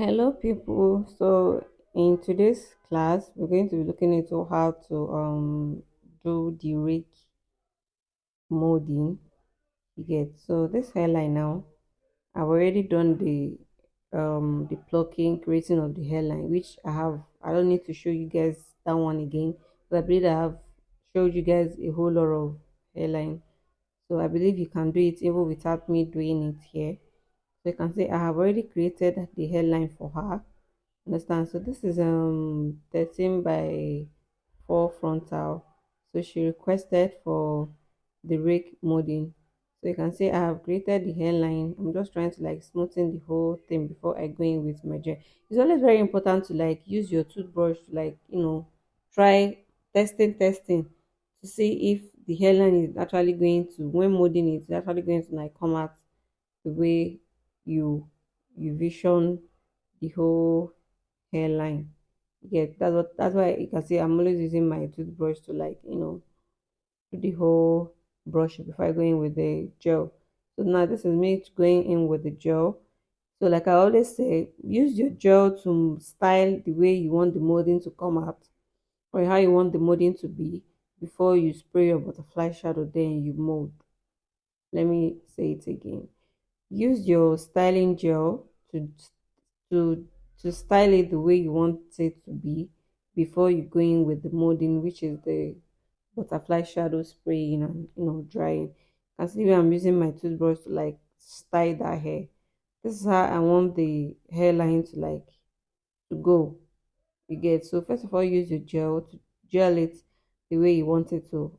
Hello, people. So, in today's class, we're going to be looking into how to do the rake molding. You get so this hairline now. I've already done the plucking, creating of the hairline, which I have. I don't need to show you guys that one again, but I believe I have showed you guys a whole lot of hairline. So I believe you can do it even without me doing it here. So you can see I have already created the hairline for her. Understand? So this is 13 by 4 frontal. So she requested for the rake molding. So you can see I have created the hairline. I'm just trying to like smoothen the whole thing before I go in with my gel. It's always very important to like use your toothbrush to like try testing to see if the hairline is actually going to, when molding it, it's actually going to like come out the way you you vision the whole hairline. Yeah, that's why you can see I'm always using my toothbrush to like do the whole brush before I go in with the gel. So now this is me going in with the gel. So like I always say, use your gel to style the way you want the molding to come out or how you want the molding to be before you spray your butterfly shadow, then you mold. Let me say it again. Use your styling gel to to style it the way you want it to be before you go in with the molding, which is the butterfly shadow spraying and drying. Considering I'm using my toothbrush to like style that hair. This is how I want the hairline to like to go. You get, so first of all, use your gel to gel it the way you want it to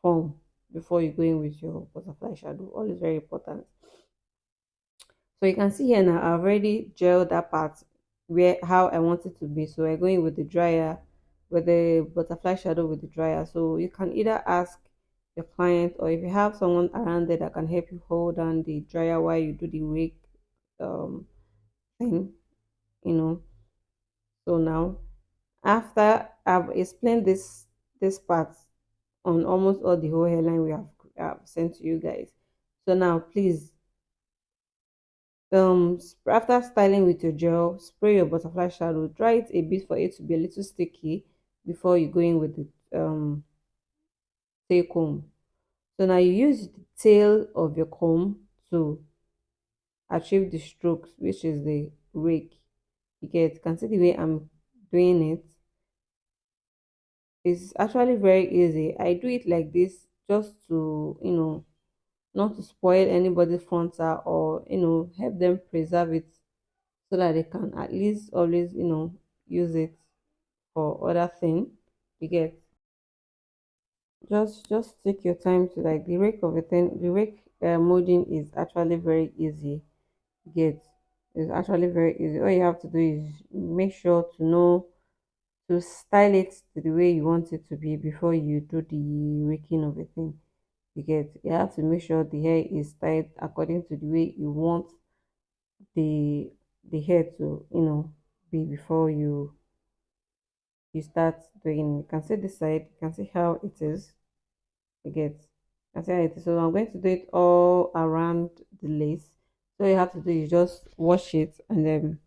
form before you go in with your butterfly shadow. All is very important. So you can see here now I've already gelled that part where how I want it to be. So I'm going with the dryer, with the butterfly shadow with the dryer. So you can either ask your client, or if you have someone around there that can help you hold down the dryer while you do the rake um thing, you know. So now after I've explained this part on almost all the whole hairline we have sent to you guys. So now please after styling with your gel, spray your butterfly shadow, dry it a bit for it to be a little sticky before you go in with the tail comb. So now you use the tail of your comb to achieve the strokes, which is the rake. You can see the way I'm doing it. It's actually very easy. I do it like this just to not to spoil anybody's frontal, or help them preserve it so that they can at least always use it for other thing. You get, just take your time to like the rake of a thing. The rake molding is actually very easy. You get, it's actually very easy. All you have to do is make sure to know to style it to the way you want it to be before you do the raking of a thing. You have to make sure the hair is styled according to the way you want the hair to be before you start doing. You can see this side, you can see how it is. You can see how it is. So I'm going to do it all around the lace. So all you have to do is just wash it and then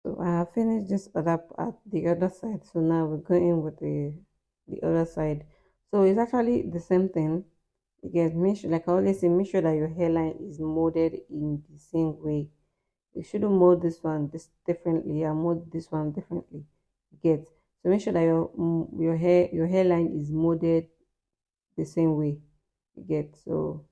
So I have finished this other part, the other side. So now we're going with the other side. So it's actually the same thing. You get make sure, like I always say, make sure that your hairline is molded in the same way. You shouldn't mold this one this differently and mold this one differently. You get so make sure that your hairline is molded the same way. You get so.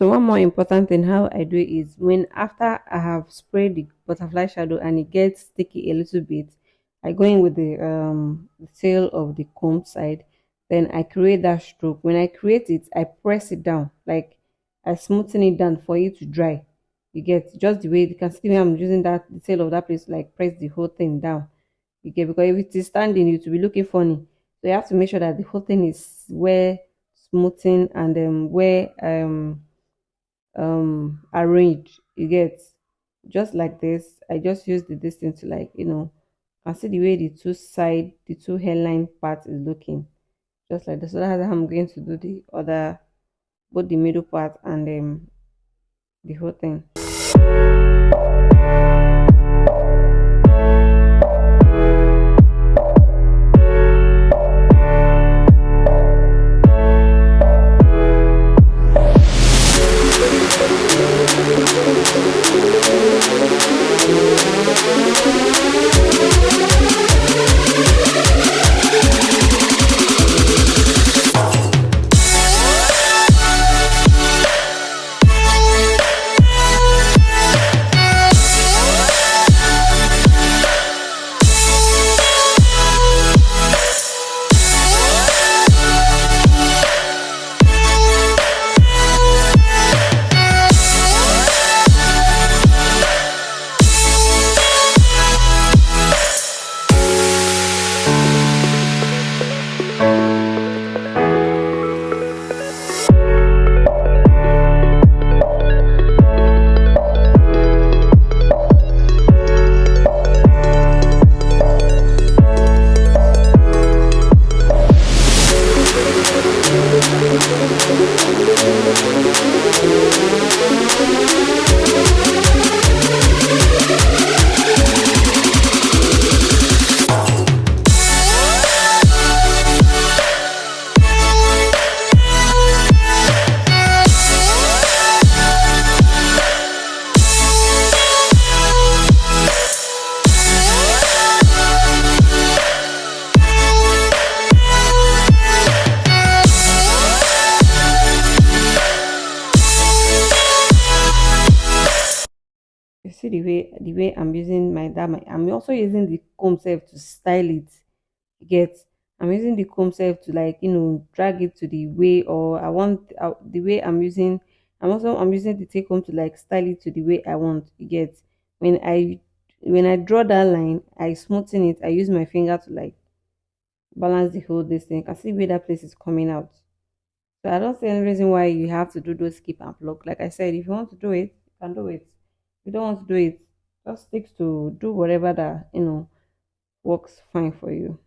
So one more important thing how I do it is when after I have sprayed the butterfly shadow and it gets sticky a little bit, I go in with the tail of the comb side, then I create that stroke. When I create it, I press it down, like I smoothen it down for it to dry. You get just the way you can see me I'm using that the tail of that place to like press the whole thing down. You get because if it is standing, it will be looking funny. So you have to make sure that the whole thing is where smoothing and where arranged. You get just like this. I just use the distance to like can see the way the two hairline part is looking just like this. So that's how I'm going to do the other, both the middle part and the whole thing. You see the way I'm using I'm also using the comb self to style it. You get I'm using the comb self to like drag it to the way, or I want the way I'm using. I'm using the take home to like style it to the way I want. You get when I draw that line, I smoothen it. I use my finger to like balance the whole this thing. I see where that place is coming out. So I don't see any reason why you have to do those skip and block. Like I said, if you want to do it, you can do it. If you don't want to do it, just stick to do whatever that works fine for you.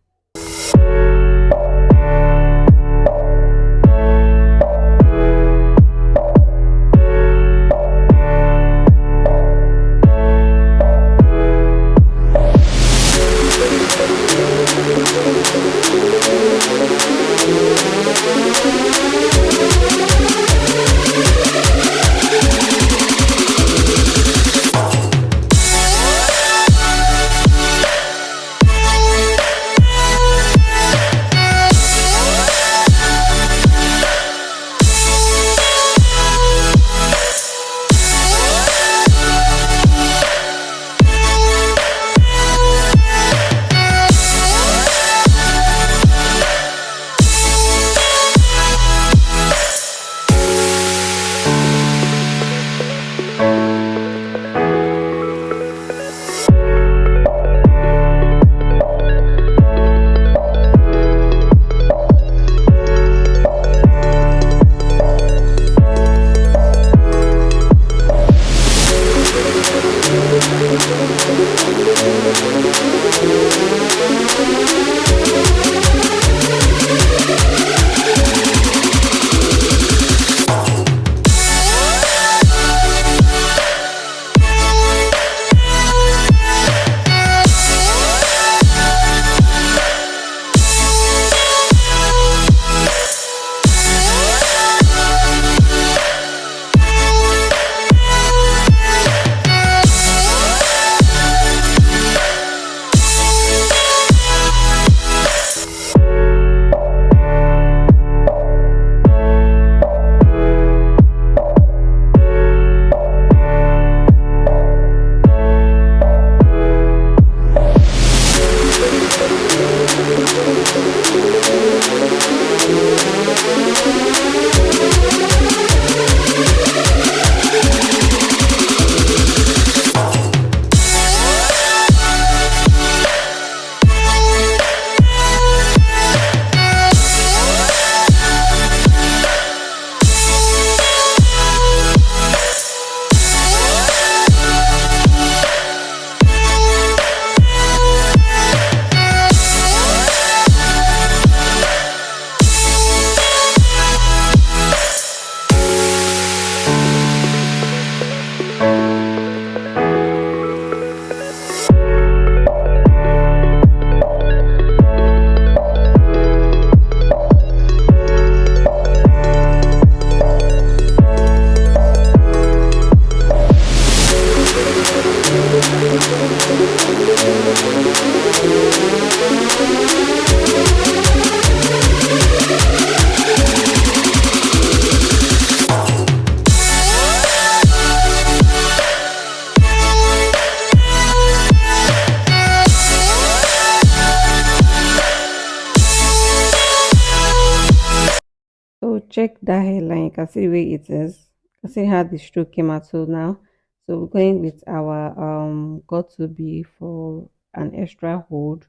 check that hairline, you can see the way it is. You can see how the stroke came out. So now, so we're going with our got to be for an extra hold,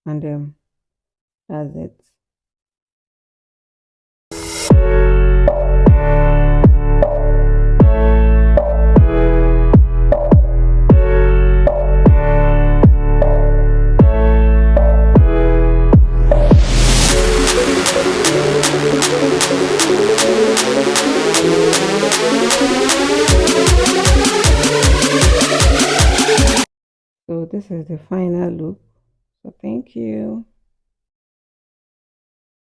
and that's it. So this is the final look. So thank you.